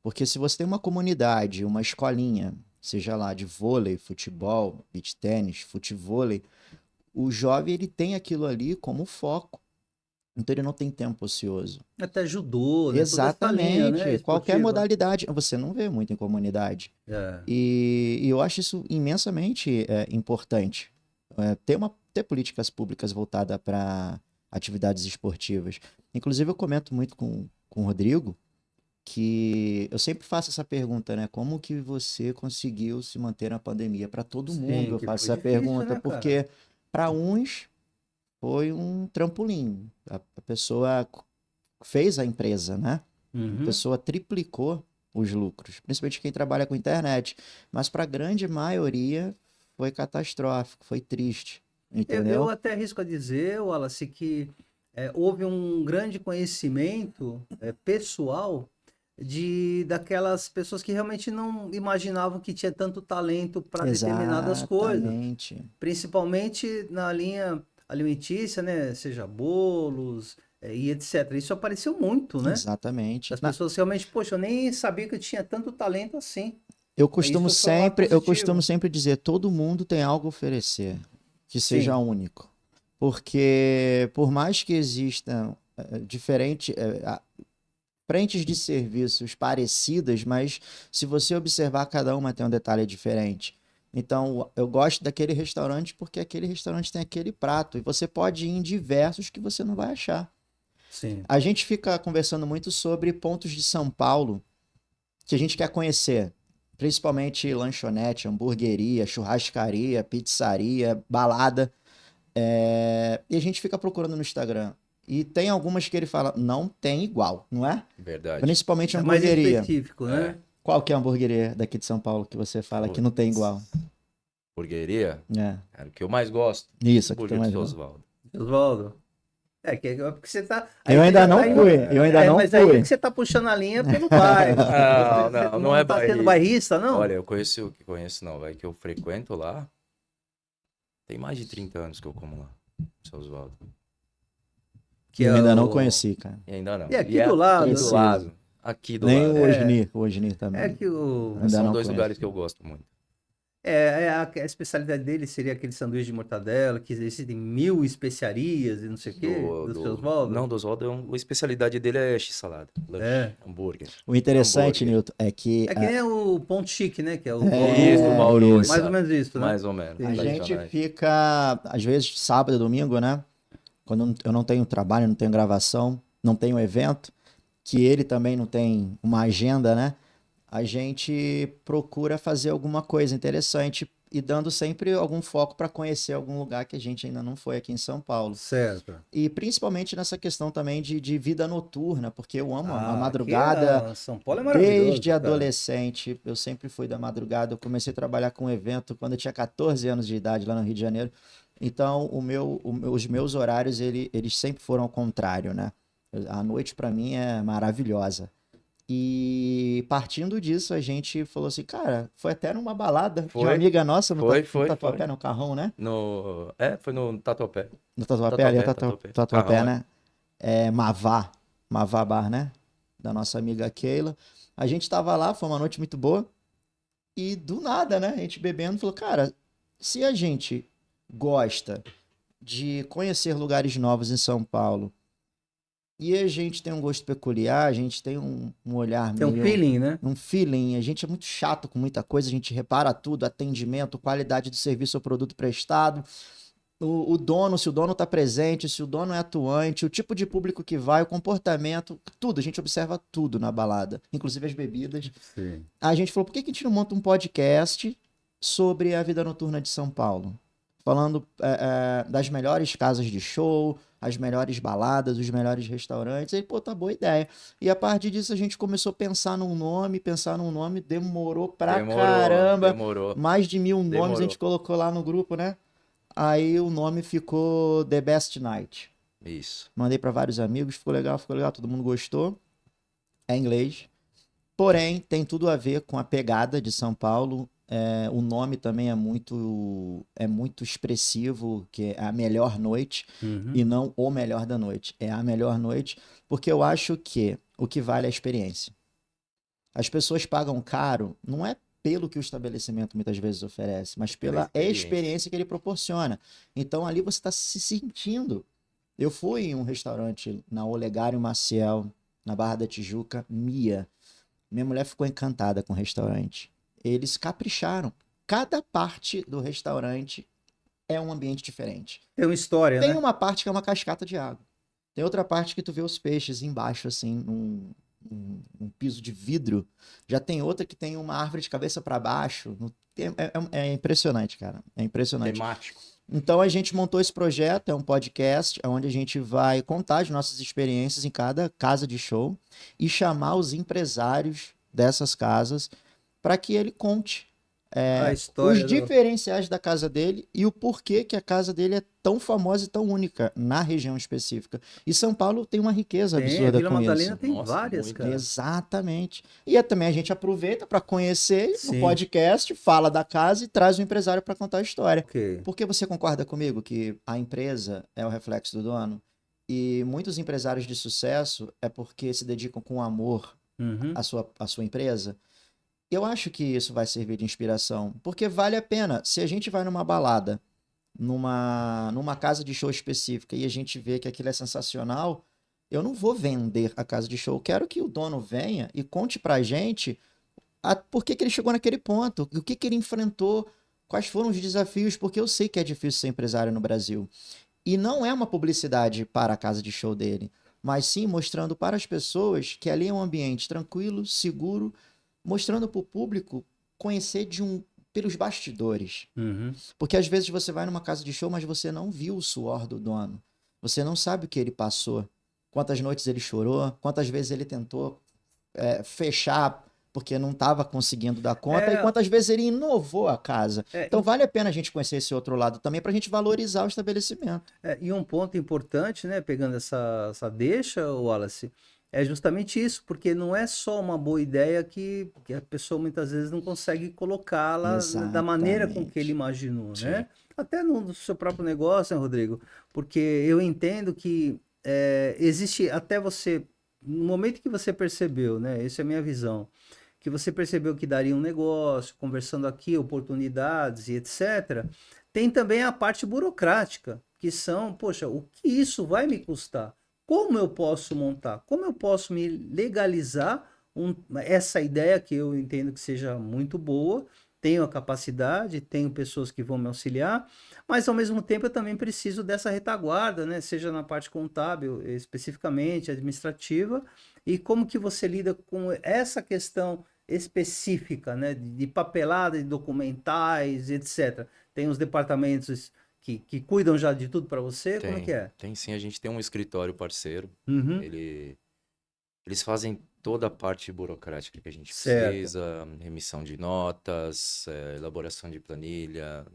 Porque se você tem uma comunidade, uma escolinha, seja lá de vôlei, futebol, beach tênis, futevôlei, o jovem ele tem aquilo ali como foco. Então ele não tem tempo ocioso. Até judô, né? Toda essa linha, né? Exatamente. Qualquer Esportiva. modalidade, você não vê muito em comunidade. É. E eu acho isso imensamente importante. Ter políticas públicas voltadas para atividades esportivas. Inclusive, eu comento muito com o Rodrigo que eu sempre faço essa pergunta, né? Como que você conseguiu se manter na pandemia? Para todo mundo Sim, eu que faço foi essa difícil, pergunta, né, cara? porque para uns foi um trampolim. A pessoa fez a empresa, né? A Uhum. pessoa triplicou os lucros, principalmente quem trabalha com internet. Mas para a grande maioria foi catastrófico, foi triste, Eu entendeu? até arrisco a dizer, Wallace, que houve um grande conhecimento pessoal daquelas pessoas que realmente não imaginavam que tinha tanto talento para determinadas coisas. Exatamente, Principalmente na linha alimentícia, né? Seja bolos e etc. Isso apareceu muito, né? exatamente. Das pessoas realmente, poxa, eu nem sabia que eu tinha tanto talento assim. Isso foi um lado Eu costumo positivo. sempre dizer, todo mundo tem algo a oferecer, que seja Sim, único. Porque por mais que existam frentes de serviços parecidas, mas se você observar, cada uma tem um detalhe diferente. Então, eu gosto daquele restaurante porque aquele restaurante tem aquele prato e você pode ir em diversos que você não vai achar. sim. A gente fica conversando muito sobre pontos de São Paulo que a gente quer conhecer, principalmente lanchonete, hamburgueria, churrascaria, pizzaria, balada. E a gente fica procurando no Instagram. E tem algumas que ele fala, não tem igual, não é? Verdade. Principalmente É mais hamburgueria. específico, É. né? Qual que é a hamburgueria daqui de São Paulo que você fala que não tem igual? Hamburgueria, É. cara, o que eu mais gosto, Isso, aqui tem hambúrguer do mais seu igual. Osvaldo. Oswaldo. Porque você tá. Aí Eu você ainda já tá não aí. fui, eu ainda não Mas aí é fui. que você tá puxando a linha pelo bairro. Não, Você não, não é não tá sendo bairrista. bairrista, não? Olha, eu conheço não, vai que eu frequento lá. Tem mais de 30 anos que eu como lá, seu Oswaldo. Que Eu é ainda não o- conheci, cara. E ainda não. E aqui do lado, Aqui do Preciso. lado. Aqui do Nem lado. o Osnir também. É que o. Ainda São não dois conheço. lugares que eu gosto muito. A especialidade dele seria aquele sanduíche de mortadela, que existem 1000 especiarias e não sei o quê, do seu Oswaldo. Não, do Oswaldo, a especialidade dele é x-salada. Lanche, É. hambúrguer. O interessante, Hambúrguer. Nilton, é que É que nem o Ponto Chique, né? Que é o Isso, Bauru. Bauru. isso. Mais ou menos isso, né? Mais ou menos. a gente tradicionais. fica, às vezes, sábado, domingo, né? Quando eu não tenho trabalho, não tenho gravação, não tenho evento, que ele também não tem uma agenda, né? A gente procura fazer alguma coisa interessante e dando sempre algum foco para conhecer algum lugar que a gente ainda não foi aqui em São Paulo. Certo. E principalmente nessa questão também de vida noturna, porque eu amo a Aqui madrugada. São Paulo é maravilhoso. Desde cara. adolescente, eu sempre fui da madrugada. Eu comecei a trabalhar com um evento quando eu tinha 14 anos de idade lá no Rio de Janeiro. Então, os meus horários, eles sempre foram ao contrário, né? A noite para mim é maravilhosa. E partindo disso, a gente falou assim, cara, foi até numa balada de uma Foi. amiga nossa no Foi. Tatuapé, no Carrão, né? Foi no Tatuapé. No Tatuapé, ali é Tatuapé. Tatuapé, Carrão, né? É Mavá Bar, né? Da nossa amiga Keila. A gente tava lá, foi uma noite muito boa. E do nada, né? A gente bebendo, falou, cara, se a gente gosta de conhecer lugares novos em São Paulo e a gente tem um gosto peculiar, a gente tem um olhar Tem um meio... feeling, né? Um feeling, a gente é muito chato com muita coisa, a gente repara tudo, atendimento, qualidade do serviço ou produto prestado, o dono, se o dono está presente, se o dono é atuante, o tipo de público que vai, o comportamento, tudo, a gente observa tudo na balada, inclusive as bebidas. Sim. A gente falou, por que que a gente não monta um podcast sobre a vida noturna de São Paulo? Falando das melhores casas de show, as melhores baladas, os melhores restaurantes. Aí, pô, tá boa ideia. E a partir disso a gente começou a pensar num nome, demorou pra caramba. Demorou. Mais de 1000 nomes Demorou. a gente colocou lá no grupo, né? Aí o nome ficou The Best Night. Isso. Mandei pra vários amigos, ficou legal, todo mundo gostou. É inglês. Porém, tem tudo a ver com a pegada de São Paulo. O nome também é muito expressivo, que é a melhor noite, Uhum. e não o melhor da noite. É a melhor noite, porque eu acho que o que vale é a experiência. As pessoas pagam caro, não é pelo que o estabelecimento muitas vezes oferece, mas pela experiência que ele proporciona. Então ali você está se sentindo. Eu fui em um restaurante na Olegário Maciel, na Barra da Tijuca, Mia. Minha mulher ficou encantada com o restaurante. Eles capricharam. Cada parte do restaurante é um ambiente diferente. Tem uma história, Tem né? uma parte que é uma cascata de água. Tem outra parte que tu vê os peixes embaixo, assim, num piso de vidro. Já tem outra que tem uma árvore de cabeça para baixo. É impressionante, cara. É impressionante. Temático. Então a gente montou esse projeto, é um podcast onde a gente vai contar as nossas experiências em cada casa de show e chamar os empresários dessas casas para que ele conte A história os diferenciais da casa dele e o porquê que a casa dele é tão famosa e tão única na região específica. E São Paulo tem uma riqueza Tem, a absurda Vila com Madalena isso. tem Nossa, várias, muito. cara. Exatamente. E também a gente aproveita para conhecer Sim. no podcast, fala da casa e traz o empresário para contar a história. Ok. Porque você concorda comigo que a empresa é o reflexo do dono? E muitos empresários de sucesso é porque se dedicam com amor Uhum. à sua empresa. Eu acho que isso vai servir de inspiração, porque vale a pena. Se a gente vai numa balada, numa casa de show específica e a gente vê que aquilo é sensacional, eu não vou vender a casa de show. Eu quero que o dono venha e conte pra gente por que que ele chegou naquele ponto, o que que ele enfrentou, quais foram os desafios, porque eu sei que é difícil ser empresário no Brasil. E não é uma publicidade para a casa de show dele, mas sim mostrando para as pessoas que ali é um ambiente tranquilo, seguro, mostrando para o público conhecer pelos bastidores. Uhum. Porque às vezes você vai numa casa de show, mas você não viu o suor do dono. Você não sabe o que ele passou, quantas noites ele chorou, quantas vezes ele tentou fechar porque não estava conseguindo dar conta e quantas vezes ele inovou a casa. Então vale a pena a gente conhecer esse outro lado também para a gente valorizar o estabelecimento. E um ponto importante, né, pegando essa deixa, Wallace, é justamente isso, porque não é só uma boa ideia que a pessoa muitas vezes não consegue colocá-la da maneira com que ele imaginou, né? até no seu próprio negócio, né, Rodrigo? Porque eu entendo que existe até você, no momento que você percebeu, né? Essa é a minha visão, que você percebeu que daria um negócio, conversando aqui, oportunidades e etc. Tem também a parte burocrática, que são, poxa, o que isso vai me custar? Como eu posso montar? Como eu posso me legalizar essa ideia que eu entendo que seja muito boa? Tenho a capacidade, tenho pessoas que vão me auxiliar, mas ao mesmo tempo eu também preciso dessa retaguarda, né? Seja na parte contábil, especificamente, administrativa, e como que você lida com essa questão específica, né? De papelada, de documentais, etc. Tem os departamentos que cuidam já de tudo para você? Como é que é? Tem sim, a gente tem um escritório parceiro. Uhum. Eles fazem toda a parte burocrática que a gente Certo. precisa, remissão de notas, elaboração de planilha,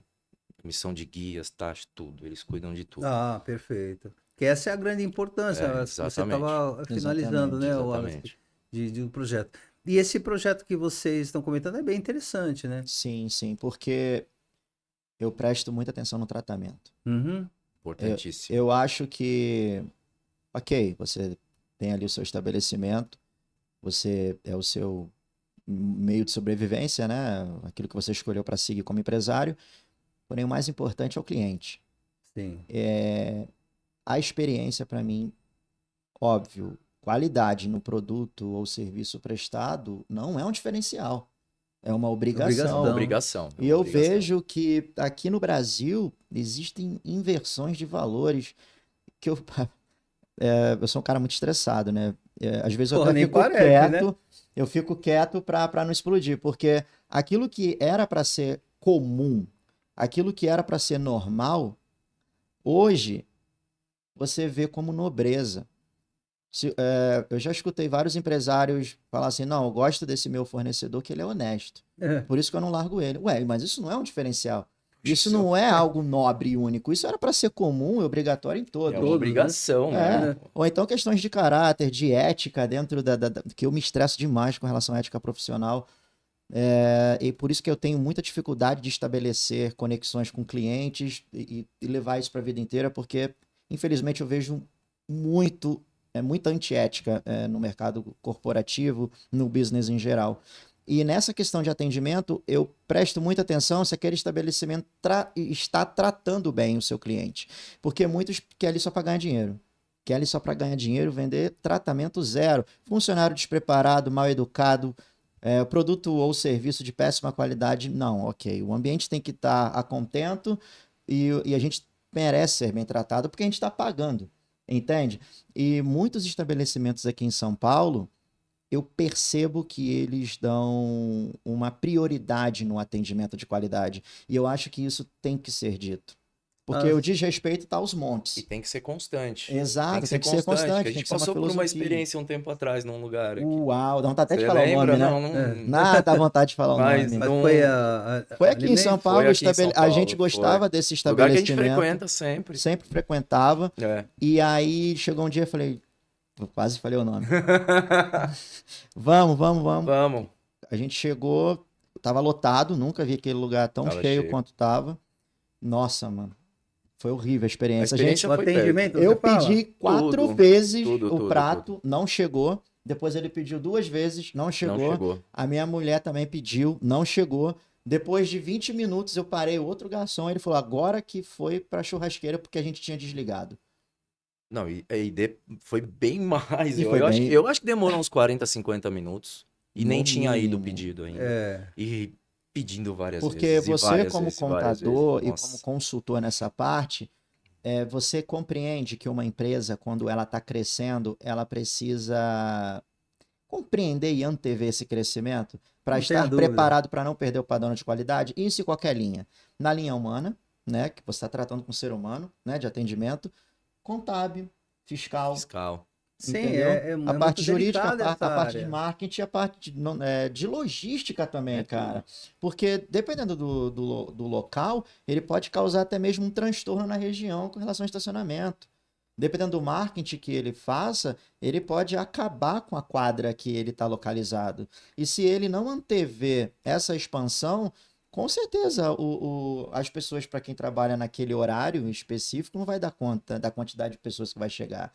emissão de guias, taxa, tudo. Eles cuidam de tudo. Ah, perfeito. Que essa é a grande importância. Você Exatamente. estava finalizando, Exatamente. né, Wallace, Exatamente. de um projeto. E esse projeto que vocês estão comentando é bem interessante, né? Sim, sim, porque eu presto muita atenção no tratamento. Uhum. Importantíssimo. Eu acho que, ok, você tem ali o seu estabelecimento, você é o seu meio de sobrevivência, né? Aquilo que você escolheu para seguir como empresário. Porém, o mais importante é o cliente. Sim. A experiência, para mim, óbvio, qualidade no produto ou serviço prestado não é um diferencial. É uma É uma obrigação. obrigação. E eu vejo que aqui no Brasil existem inversões de valores que eu sou um cara muito estressado, né? Às vezes eu Porra, até nem fico parece, né? quieto, eu fico quieto para não explodir, porque aquilo que era para ser comum, aquilo que era para ser normal, hoje você vê como nobreza. Eu já escutei vários empresários falar assim, não, eu gosto desse meu fornecedor que ele é honesto. É. Por isso que eu não largo ele. Ué, mas isso não é um diferencial. Isso não é algo nobre e único. Isso era para ser comum e obrigatório em É todos. uma Todos, obrigação, né? Ou então questões de caráter, de ética dentro que eu me estresso demais com relação à ética profissional. E por isso que eu tenho muita dificuldade de estabelecer conexões com clientes e levar isso para a vida inteira, porque infelizmente eu vejo muita antiética no mercado corporativo, no business em geral. E nessa questão de atendimento, eu presto muita atenção se aquele estabelecimento está tratando bem o seu cliente. Porque muitos querem ali só para ganhar dinheiro. Quer ali só para ganhar dinheiro, vender tratamento zero. Funcionário despreparado, mal educado, produto ou serviço de péssima qualidade, não, ok. O ambiente tem que estar a contento e a gente merece ser bem tratado porque a gente está pagando, entende? E muitos estabelecimentos aqui em São Paulo, eu percebo que eles dão uma prioridade no atendimento de qualidade. E eu acho que isso tem que ser dito. Porque o desrespeito está aos E montes. tem que ser constante. Exato, tem que ser que constante. a Tem gente que ser uma passou por uma filosofia. experiência um tempo atrás num lugar aqui. Uau, dá vontade até de Você falar o lembra? nome, né? Não, não. Nada, dá vontade de falar o Mas nome. Mas não- foi Foi aqui em São Alimentos? Paulo, Foi aqui em São a gente Paulo, gostava foi. desse Lugar que a gente estabelecimento, frequenta sempre. sempre frequentava, É. e aí chegou um dia e falei, eu quase falei o nome, vamos. Vamos. A gente chegou, tava lotado, nunca vi aquele lugar tão Tava cheio cheio. quanto tava. Nossa, mano, foi horrível a A experiência. experiência O foi atendimento, péssima. Eu você fala? pedi 4 Tudo, vezes tudo, o tudo, prato, não chegou. Depois ele pediu 2 vezes, não Não chegou. chegou. A minha mulher também pediu, não chegou. Depois de 20 minutos eu parei outro garçom, ele falou agora que foi pra churrasqueira porque a gente tinha desligado. Não, foi bem mais. E Eu, foi eu acho, bem- eu acho que demorou uns 40, 50 minutos. E nem No tinha ido o mínimo. pedido ainda. É. E pedindo várias Porque vezes. e você várias como vezes, várias contador vezes. e Nossa. como consultor nessa parte, você compreende que uma empresa, quando ela está crescendo, ela precisa compreender e antever esse crescimento para Não tenha estar dúvida. preparado para não perder o padrão de qualidade? Isso em qualquer linha. Na linha humana, né, que você está tratando com o ser humano, né, de atendimento, contábil, fiscal, Fiscal. Sim, entendeu? é A muito parte jurídica, delicada a essa parte de área. marketing, a parte de logística também, É cara. Porque dependendo do local, ele pode causar até mesmo um transtorno na região com relação ao estacionamento. Dependendo do marketing que ele faça, ele pode acabar com a quadra que ele está localizado. E se ele não antever essa expansão, Com certeza, as pessoas para quem trabalha naquele horário específico não vai dar conta da quantidade de pessoas que vai chegar.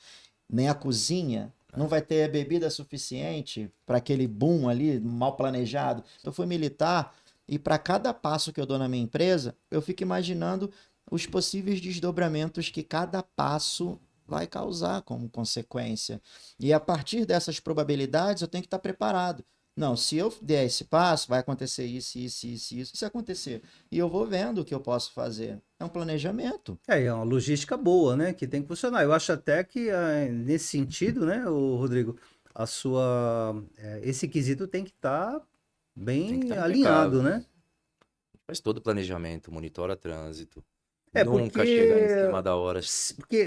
Nem a cozinha não vai ter bebida suficiente para aquele boom ali, mal planejado. Eu fui militar e para cada passo que eu dou na minha empresa, eu fico imaginando os possíveis desdobramentos que cada passo vai causar como consequência. E a partir dessas probabilidades, eu tenho que estar preparado. Não, se eu der esse passo, vai acontecer isso, isso, isso, isso. Se acontecer, e eu vou vendo o que eu posso fazer. É um planejamento. É uma logística boa, né? Que tem que funcionar. Eu acho até que nesse sentido, né, o Rodrigo, esse quesito tem que estar Tem que bem estar alinhado, impecável. né? Faz todo o planejamento, monitora trânsito. É Nunca chega em porque, cima da hora. porque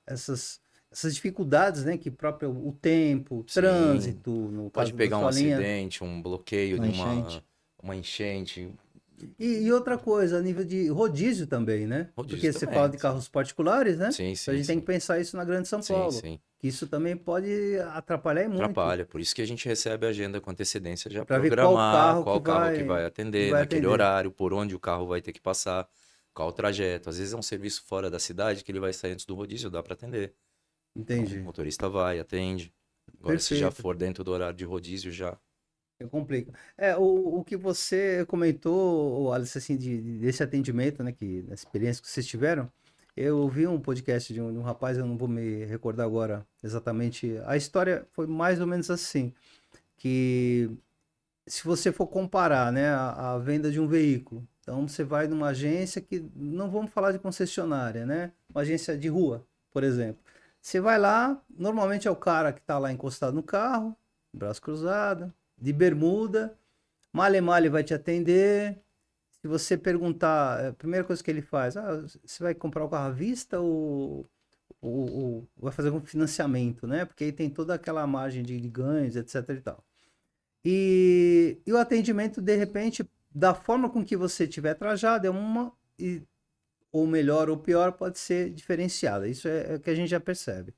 essas dificuldades, né, que próprio o tempo, o Sim, trânsito, no pode caso da pegar um sua linha. acidente, um bloqueio Uma de enchente. uma enchente. E outra coisa, a nível de rodízio também, né? Rodízio Porque você fala também, de sim. carros particulares, né? Sim, Então a sim, gente tem sim. que pensar isso na Grande São Sim, Paulo. sim. Que isso também pode atrapalhar e muito. Atrapalha. Por isso que a gente recebe a agenda com antecedência, já Para ver qual programar carro qual carro que vai que atender vai naquele atender. horário, por onde o carro vai ter que passar, qual o trajeto. Às vezes é um serviço fora da cidade que ele vai sair antes do rodízio, dá para atender. Então, o Entendi. motorista vai, atende. Agora, se já Perfeito. for dentro do horário de rodízio, já. Complica. O que você comentou, Alice, assim, desse atendimento, né? Que, da experiência que vocês tiveram, eu ouvi um podcast de um rapaz, eu não vou me recordar agora exatamente. A história foi mais ou menos assim, que se você for comparar, né, a venda de um veículo, então você vai numa agência que, não vamos falar de concessionária, né, uma agência de rua, por exemplo. Você vai lá, normalmente é o cara que está lá encostado no carro, braço cruzado, de bermuda, male male vai te atender. Se você perguntar, a primeira coisa que ele faz, você vai comprar o carro à vista ou vai fazer um financiamento, né? Porque aí tem toda aquela margem de ganhos, etc e tal. E o atendimento, de repente, da forma com que você tiver trajado, ou melhor ou pior, pode ser diferenciada. Isso é o que a gente já percebe.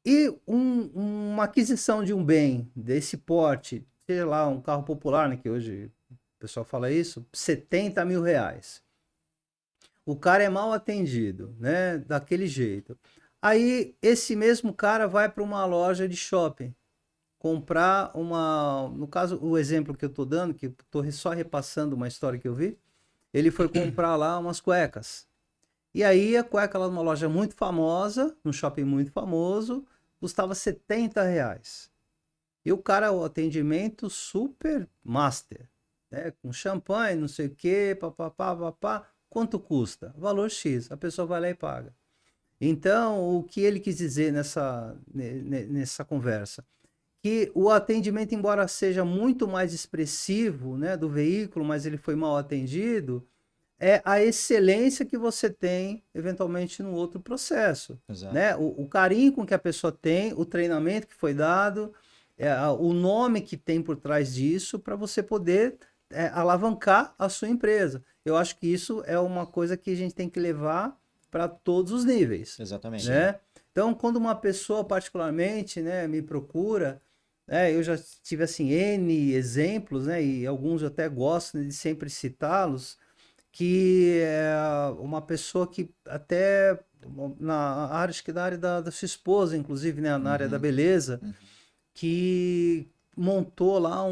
E uma aquisição de um bem desse porte, sei lá, um carro popular, né, que hoje o pessoal fala isso, 70 mil reais. O cara é mal atendido, né, daquele jeito. Aí esse mesmo cara vai para uma loja de shopping comprar no caso, o exemplo que eu tô dando, que eu tô só repassando uma história que eu vi, ele foi comprar lá umas cuecas. E aí a cueca lá numa loja muito famosa, num shopping muito famoso, custava 70 reais. E o cara, o atendimento super master, né? Com champanhe, não sei o que, papapá, papá. Quanto custa? Valor X. A pessoa vai lá e paga. Então, o que ele quis dizer nessa conversa? Que o atendimento, embora seja muito mais expressivo, né, do veículo, mas ele foi mal atendido, é a excelência que você tem, eventualmente, no outro processo. Exato. Né? O carinho com que a pessoa tem, o treinamento que foi dado, o nome que tem por trás disso, para você poder alavancar a sua empresa. Eu acho que isso é uma coisa que a gente tem que levar para todos os níveis. Exatamente. Né? Então, quando uma pessoa, particularmente, né, me procura, eu já tive assim, N exemplos, né, e alguns eu até gosto, né, de sempre citá-los, que é uma pessoa que até na área, acho que da área da sua esposa, inclusive, né, na área da beleza, que montou lá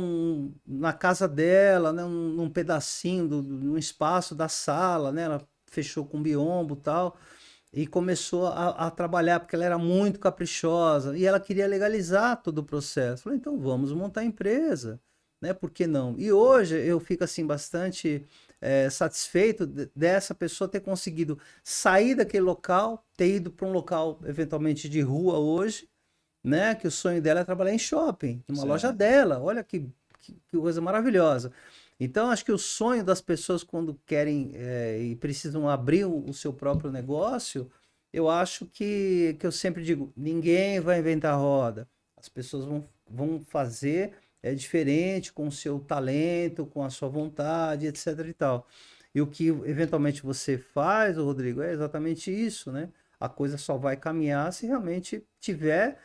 na casa dela, né, num pedacinho, num espaço da sala, né, ela fechou com biombo e tal, e começou a trabalhar, porque ela era muito caprichosa, e ela queria legalizar todo o processo. Falei, então vamos montar a empresa, né, por que não? E hoje eu fico assim bastante satisfeito dessa pessoa ter conseguido sair daquele local, ter ido para um local eventualmente de rua hoje, né? Que o sonho dela é trabalhar em shopping, numa loja dela. Olha que coisa maravilhosa. Então, acho que o sonho das pessoas quando querem e precisam abrir o seu próprio negócio, eu acho que eu sempre digo, ninguém vai inventar roda. As pessoas vão fazer diferente com o seu talento, com a sua vontade, etc e tal. E o que eventualmente você faz, Rodrigo, é exatamente isso, né? A coisa só vai caminhar se realmente tiver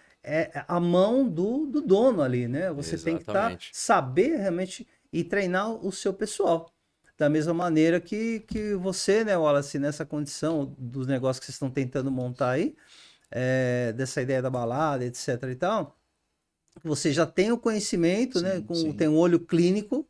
a mão do dono ali, né? Você tem que Exatamente. saber realmente e treinar o seu pessoal. Da mesma maneira que você, né, Wallace, nessa condição dos negócios que vocês estão tentando montar aí, dessa ideia da balada, etc e tal, você já tem o conhecimento, né, tem um olho clínico,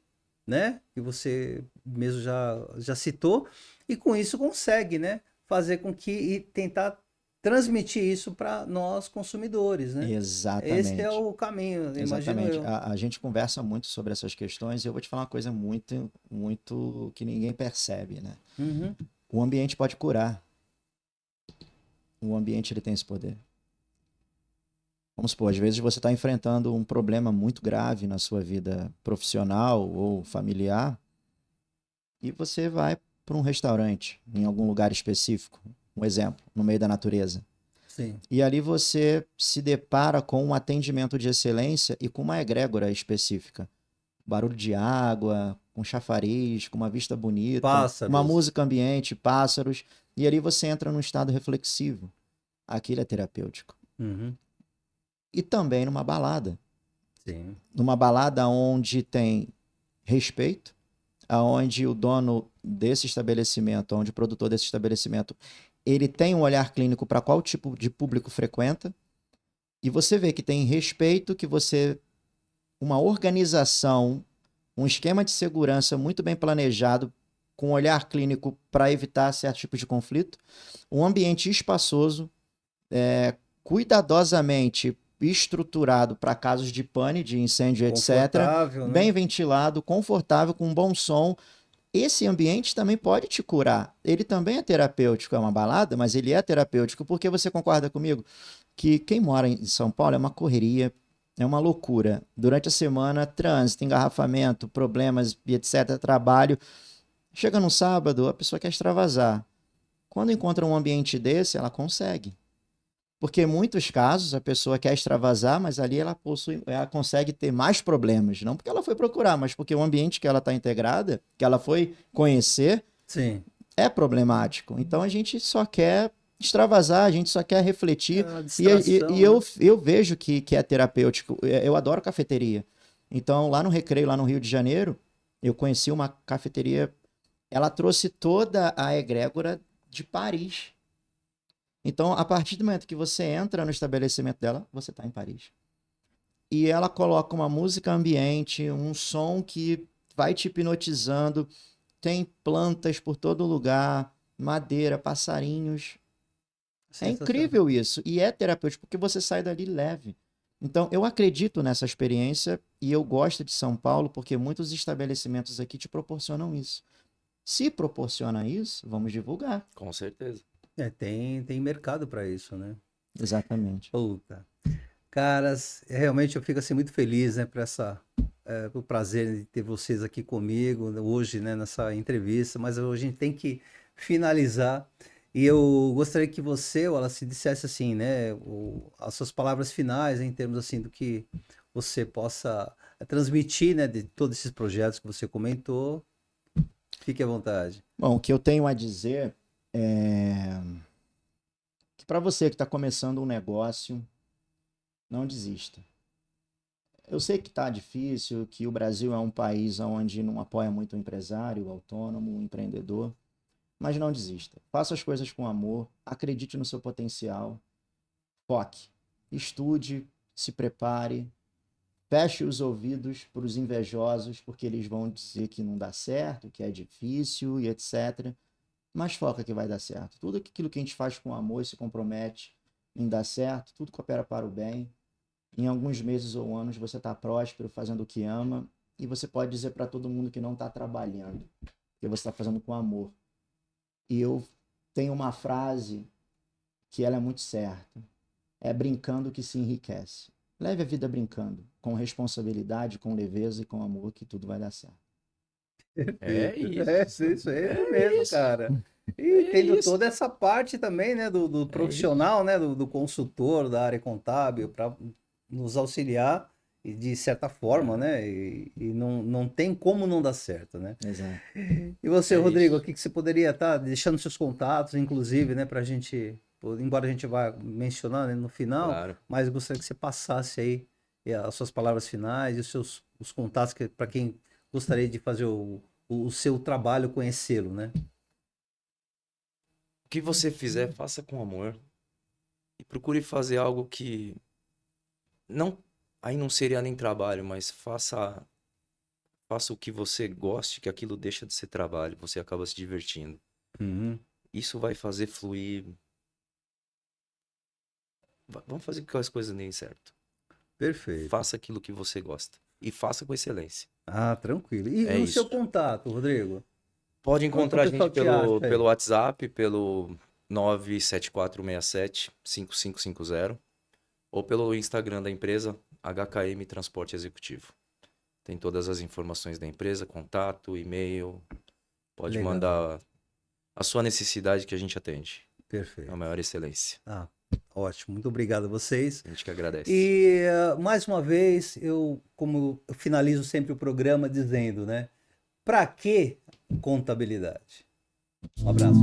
né, que você mesmo já citou, e com isso consegue, né, fazer com que e tentar transmitir isso para nós consumidores, né? Exatamente. Esse é o caminho, imagino Exatamente. eu. A gente conversa muito sobre essas questões e eu vou te falar uma coisa muito, muito que ninguém percebe, né? Uhum. O ambiente pode curar. O ambiente ele tem esse poder. Vamos supor, às vezes você está enfrentando um problema muito grave na sua vida profissional ou familiar e você vai para um restaurante em algum lugar específico, um exemplo, no meio da natureza. Sim. E ali você se depara com um atendimento de excelência e com uma egrégora específica. Barulho de água, com chafariz, com uma vista bonita, Pássaros. uma música ambiente, pássaros. E ali você entra num estado reflexivo. Aquilo é terapêutico. Uhum. E também numa balada. Sim. Numa balada onde tem respeito, onde o dono desse estabelecimento, onde o produtor desse estabelecimento, ele tem um olhar clínico para qual tipo de público frequenta, e você vê que tem respeito, que você... uma organização, um esquema de segurança muito bem planejado, com olhar clínico para evitar certos tipos de conflito, um ambiente espaçoso, cuidadosamente estruturado para casos de pane, de incêndio, etc. Confortável, né? Bem ventilado, confortável, com um bom som. Esse ambiente também pode te curar. Ele também é terapêutico, é uma balada, mas ele é terapêutico, porque você concorda comigo que quem mora em São Paulo é uma correria, é uma loucura. Durante a semana, trânsito, engarrafamento, problemas e etc., trabalho. Chega no sábado, a pessoa quer extravasar. Quando encontra um ambiente desse, ela consegue. Porque em muitos casos a pessoa quer extravasar, mas ali ela consegue ter mais problemas. Não porque ela foi procurar, mas porque o ambiente que ela está integrada, que ela foi conhecer, Sim. é problemático. Então a gente só quer extravasar, a gente só quer refletir. Distração, Eu vejo que é terapêutico. Eu adoro cafeteria. Então, lá no Recreio, lá no Rio de Janeiro, eu conheci uma cafeteria. Ela trouxe toda a egrégora de Paris. Então, a partir do momento que você entra no estabelecimento dela, você está em Paris. E ela coloca uma música ambiente, um som que vai te hipnotizando. Tem plantas por todo lugar, madeira, passarinhos. É incrível isso. E é terapêutico, porque você sai dali leve. Então, eu acredito nessa experiência e eu gosto de São Paulo porque muitos estabelecimentos aqui te proporcionam isso. Se proporciona isso, vamos divulgar. Com certeza. Tem mercado para isso, né? Exatamente. Puta. Caras, realmente eu fico assim muito feliz, né, o prazer de ter vocês aqui comigo hoje, né, nessa entrevista, mas hoje a gente tem que finalizar. E eu gostaria que você, Wallace, dissesse assim, né, as suas palavras finais em termos assim do que você possa transmitir, né, de todos esses projetos que você comentou. Fique à vontade. Bom, o que eu tenho a dizer é que para você que está começando um negócio, não desista. Eu sei que está difícil, que o Brasil é um país onde não apoia muito o empresário, o autônomo, o empreendedor, mas não desista. Faça as coisas com amor, acredite no seu potencial, foque, estude, se prepare, feche os ouvidos para os invejosos, porque eles vão dizer que não dá certo, que é difícil e etc. Mas foca que vai dar certo. Tudo aquilo que a gente faz com amor e se compromete em dar certo, tudo coopera para o bem. Em alguns meses ou anos você está próspero, fazendo o que ama, e você pode dizer para todo mundo que não está trabalhando, que você está fazendo com amor. E eu tenho uma frase que ela é muito certa. É brincando que se enriquece. Leve a vida brincando, com responsabilidade, com leveza e com amor, que tudo vai dar certo. É isso. Isso aí mesmo, cara. E tendo toda essa parte também, né, do profissional, né, do consultor da área contábil, para nos auxiliar e de certa forma, né, e não tem como não dar certo, né? Exato. E você, Rodrigo, isso. aqui que você poderia estar deixando seus contatos, inclusive, né, para a gente, embora a gente vá mencionar, né, no final, Claro. mas eu gostaria que você passasse aí as suas palavras finais e os contatos para quem gostaria de fazer o seu trabalho, conhecê-lo, né? O que você fizer, faça com amor. E procure fazer algo que não, aí não seria nem trabalho, mas faça o que você goste, que aquilo deixa de ser trabalho, você acaba se divertindo. Uhum. Isso vai fazer fluir. Vamos fazer com que as coisas deem certo. Perfeito. Faça aquilo que você gosta. E faça com excelência. Ah, tranquilo. E É o isso. seu contato, Rodrigo? Pode Onde que o encontrar a pessoal gente te acha aí? pelo WhatsApp, pelo 97467-5550, ou pelo Instagram da empresa, HKM Transporte Executivo. Tem todas as informações da empresa, contato, e-mail. Pode Legal. mandar a sua necessidade que a gente atende. Perfeito. A maior excelência. Ah, ótimo. Muito obrigado a vocês. A gente que agradece. E mais uma vez, como eu finalizo sempre o programa dizendo, né? Para que contabilidade? Um abraço.